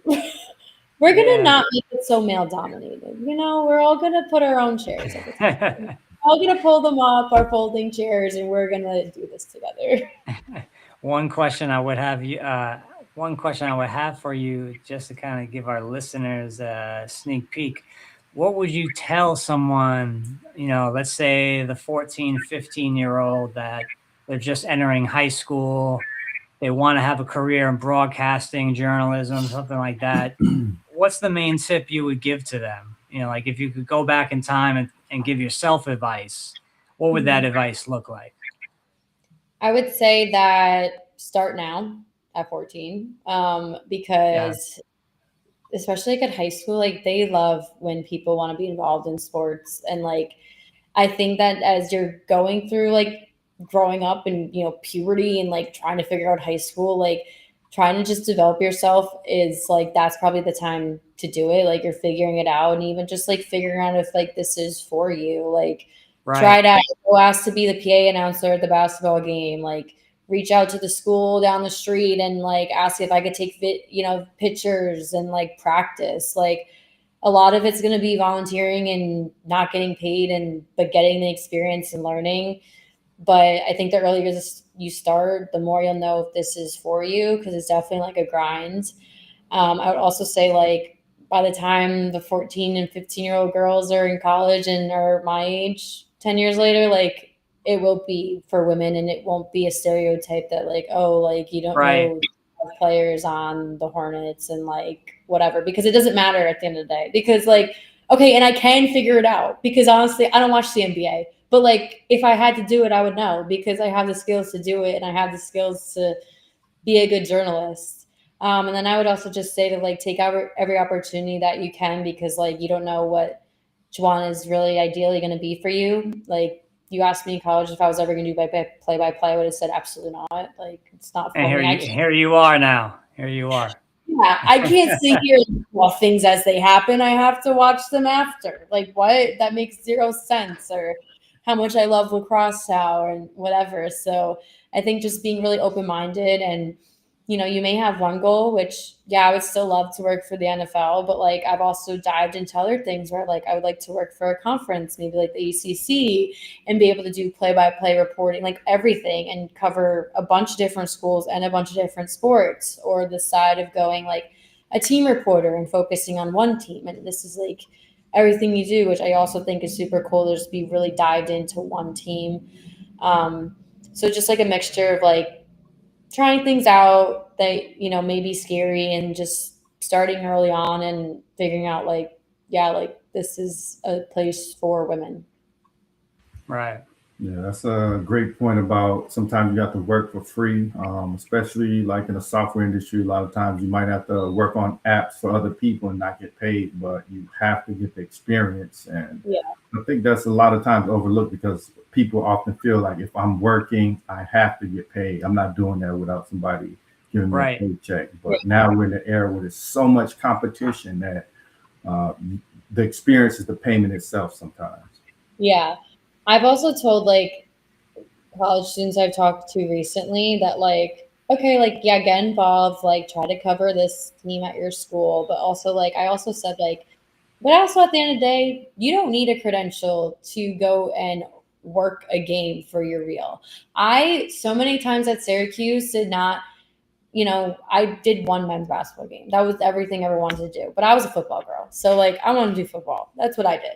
We're gonna Yeah. not make it so male dominated. We're all gonna put our own chairs at the table. All gonna pull them up, our folding chairs, and we're gonna do this together. One question I would have for you, just to kind of give our listeners a sneak peek. What would you tell someone, let's say the 14, 15-year-old that they're just entering high school, they want to have a career in broadcasting, journalism, something like that. What's the main tip you would give to them? Like if you could go back in time and give yourself advice, what would that advice look like? I would say that start now at 14, Yeah. because especially like at high school, like they love when people want to be involved in sports. And like, I think that as you're going through like growing up and, puberty and like trying to figure out high school, like trying to just develop yourself is like, that's probably the time to do it. Like you're figuring it out and even just like figuring out if like this is for you, like try Right. to go ask to be the PA announcer at the basketball game, like reach out to the school down the street and like ask if I could take pictures and like practice. Like a lot of it's going to be volunteering and not getting paid but getting the experience and learning. But I think the earlier you start, the more you'll know if this is for you, because it's definitely like a grind. I would also say like by the time the 14 and 15-year-old girls are in college and are my age 10 years later, like it will be for women and it won't be a stereotype that like, oh, like you don't Right. know players on the Hornets and like whatever, because it doesn't matter at the end of the day. Because like, okay, and I can figure it out because honestly, I don't watch the NBA. But like if I had to do it, I would know because I have the skills to do it and I have the skills to be a good journalist. And then I would also just say to like take every opportunity that you can because like you don't know what Juwan is really ideally going to be for you. Like you asked me in college if I was ever going to do play by play, I would have said absolutely not. Like it's not And for me. here you are now. Here you are. Yeah, I can't sit here and watch things as they happen. I have to watch them after. Like what? That makes zero sense. Or how much I love lacrosse now and whatever. So I think just being really open minded and you may have one goal, which I would still love to work for the NFL, but like I've also dived into other things where like I would like to work for a conference, maybe like the ACC, and be able to do play-by-play reporting, like everything, and cover a bunch of different schools and a bunch of different sports, or the side of going like a team reporter and focusing on one team. And this is like everything you do, which I also think is super cool to just be really dived into one team. So just like a mixture of like trying things out that, you know, may be scary, and just starting early on and figuring out like, yeah, like this is a place for women. Right. Yeah, that's a great point about sometimes you have to work for free, especially like in the software industry. A lot of times you might have to work on apps for other people and not get paid, but you have to get the experience. And Yeah. I think that's a lot of times overlooked because people often feel like if I'm working, I have to get paid. I'm not doing that without somebody giving me Right. a paycheck. But now we're in the era where there's so much competition that uh, the experience is the payment itself sometimes. Yeah. I've also told like college students I've talked to recently that like, okay, like, yeah, get involved, like try to cover this team at your school. But also like, I also said like, but also at the end of the day, you don't need a credential to go and work a game for your real. I so many times at Syracuse did not, you know, I did one men's basketball game. That was everything I ever wanted to do. But I was a football girl. So like I want to do football. That's what I did.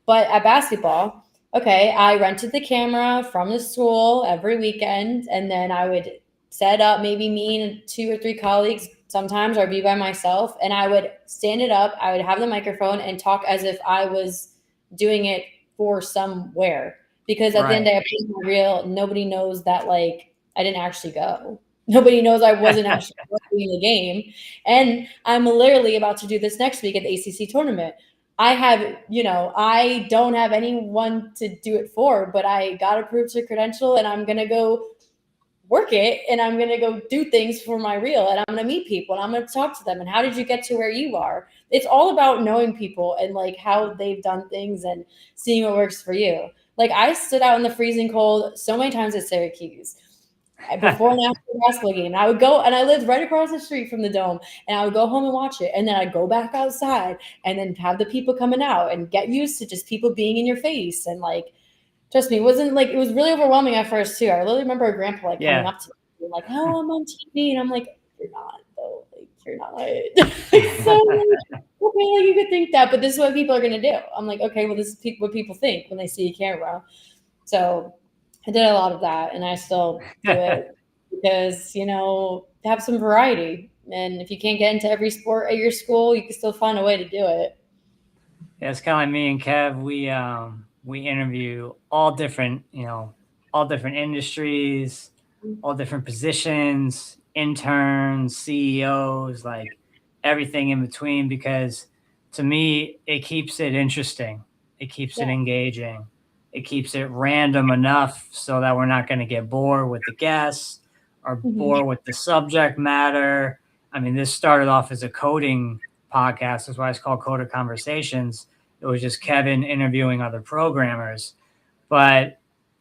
But at basketball, okay, I rented the camera from the school every weekend, and then I would set up maybe me and 2 or 3 colleagues sometimes, or be by myself, and I would stand it up. I would have the microphone and talk as if I was doing it for somewhere. Because at the end of the day, I put my reel, nobody knows that like I didn't actually go. Nobody knows I wasn't actually doing the game. And I'm literally about to do this next week at the ACC tournament. I have, you know, I don't have anyone to do it for, but I got approved to credential, and I'm going to go work it, and I'm going to go do things for my reel, and I'm going to meet people, and I'm going to talk to them. And how did you get to where you are? It's all about knowing people and like how they've done things and seeing what works for you. Like I stood out in the freezing cold so many times at Syracuse before and after the basketball game. And I would go, and I lived right across the street from the Dome, and I would go home and watch it. And then I'd go back outside and then have the people coming out and get used to just people being in your face. And like, trust me, it wasn't like, it was really overwhelming at first too. I really remember a grandpa like coming up to me like, oh, I'm on TV. And I'm like, you're not though. Like, you're not. So like, okay, like you could think that, but this is what people are going to do. I'm like, okay, well, this is what people think when they see a camera. So I did a lot of that, and I still do it because, you know, have some variety. And if you can't get into every sport at your school, you can still find a way to do it. Yeah, it's kind of like me and Kev. We interview all different, all different industries, all different positions, interns, CEOs, like everything in between. Because to me, it keeps it interesting. It keeps it engaging. It keeps it random enough so that we're not going to get bored with the guests or bored with the subject matter. I mean, this started off as a coding podcast. That's why it's called Coder Conversations. It was just Kevin interviewing other programmers. But,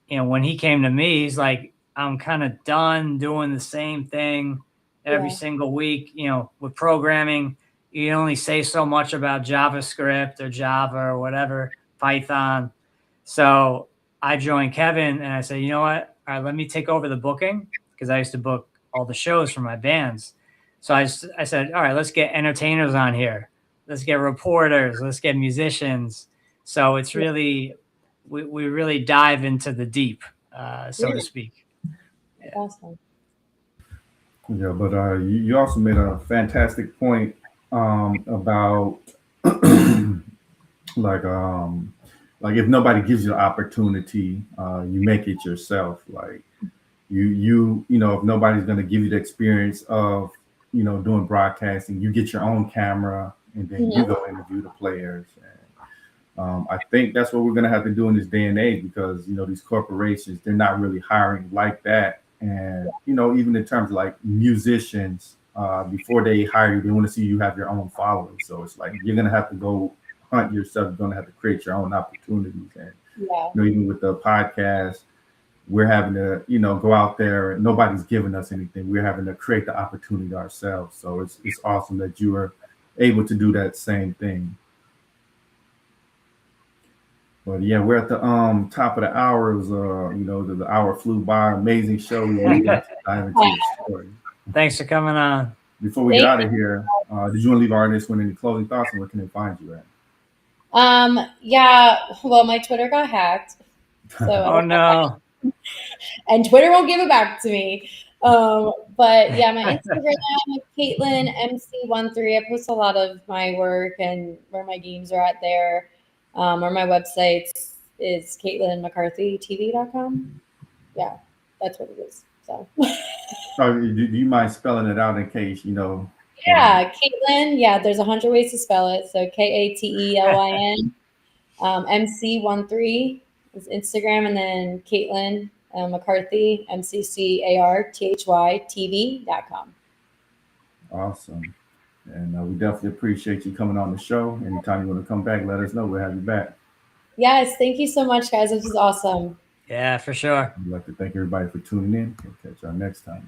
when he came to me, he's like, I'm kind of done doing the same thing every single week. With programming, you can only say so much about JavaScript or Java or whatever, Python. So I joined Kevin and I said, you know what? All right, let me take over the booking, because I used to book all the shows for my bands. So I said, all right, let's get entertainers on here. Let's get reporters. Let's get musicians. So it's really, we really dive into the deep, so to speak. Yeah. Awesome. Yeah, but you also made a fantastic point about like if nobody gives you the opportunity, you make it yourself. Like if nobody's going to give you the experience of doing broadcasting, you get your own camera and then you go interview the players. And I think that's what we're going to have to do in this day and age, because these corporations, they're not really hiring like that. And even in terms of like musicians, before they hire you, they want to see you have your own following. So it's like you're going to have to go hunt yourself. You're going to have to create your own opportunities. And even with the podcast, we're having to go out there, and nobody's giving us anything. We're having to create the opportunity ourselves. So it's awesome that you are able to do that same thing. But yeah, we're at the top of the hour. It was the hour flew by. Amazing show. We really got to dive into your story. Thanks for coming on. Before we get out of here, did you want to leave our audience with any closing thoughts, and where can they find you at? Yeah, well, my Twitter got hacked. So Oh no. and Twitter won't give it back to me. But yeah, my Instagram, Katelyn MC13. I post a lot of my work and where my games are at there. Or my website is KatelynMcCarthyTV.com. Yeah, that's what it is. So So, do you mind spelling it out in case yeah, Katelyn. Yeah, there's 100 ways to spell it. So Katelyn. MC13 is Instagram, and then Katelyn McCarthy, MCCARTHY.com. Awesome. And we definitely appreciate you coming on the show. Anytime you want to come back, let us know. We'll have you back. Yes, thank you so much, guys. This was awesome. Yeah, for sure. I'd like to thank everybody for tuning in. We'll catch y'all next time.